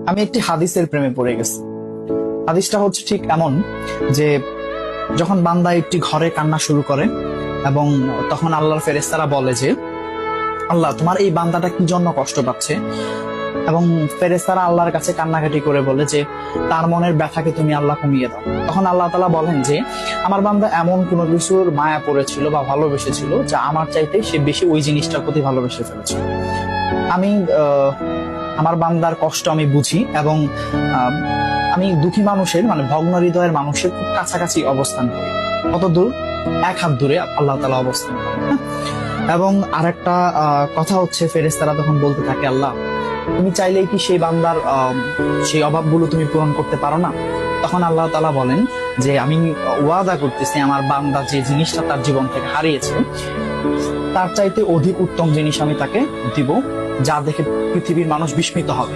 আমি একটি হাদিসের প্রেমে পড়ে গেছি। হাদিসটা হচ্ছে ঠিক এমন যে যখন বান্দা একটি ঘরে কান্না শুরু করে এবং তখন আল্লাহর ফেরেশতারা বলে যে আল্লাহ, তোমার এই বান্দাটা কি জন্য কষ্ট পাচ্ছে, এবং ফেরেশতারা আল্লাহর কাছে কান্নাকাটি করে বলে যে তার মনের ব্যথাকে তুমি আল্লাহ কমিয়ে দাও। তখন আল্লাহ তাআলা বলেন যে আমার বান্দা এমন কোনো কিছুর মায়া পড়েছিল বা ভালোবেসেছিল যা আমার চাইতে সে বেশি ওই জিনিসটার প্রতি ভালোবেসে ফেলেছিল। আমি আমার বান্দার কষ্ট আমি বুঝি এবং আহ, আমি দুঃখী মানুষের মানে ভগ্ন হৃদয়ের মানুষের খুব কাছাকাছি অবস্থান করি। কত দূর? এক হাত দূরে আল্লাহ তাআলা অবস্থান করেন। হ্যাঁ? এবং আরেকটা কথা হচ্ছে, ফেরেশতারা তখন বলতে থাকে, আল্লাহ তুমি চাইলেই কি সেই বান্দার সেই অভাবগুলো তুমি পূরণ করতে পারো না? তখন আল্লাহ তাআলা বলেন যে আমি ওয়াদা করতেছি আমার বান্দা যে জিনিসটা তার জীবন থেকে হারিয়েছে তার চাইতে অধিক উত্তম জিনিস আমি তাকে দিব, যা দেখে পৃথিবীর মানুষ বিস্মিত হবে।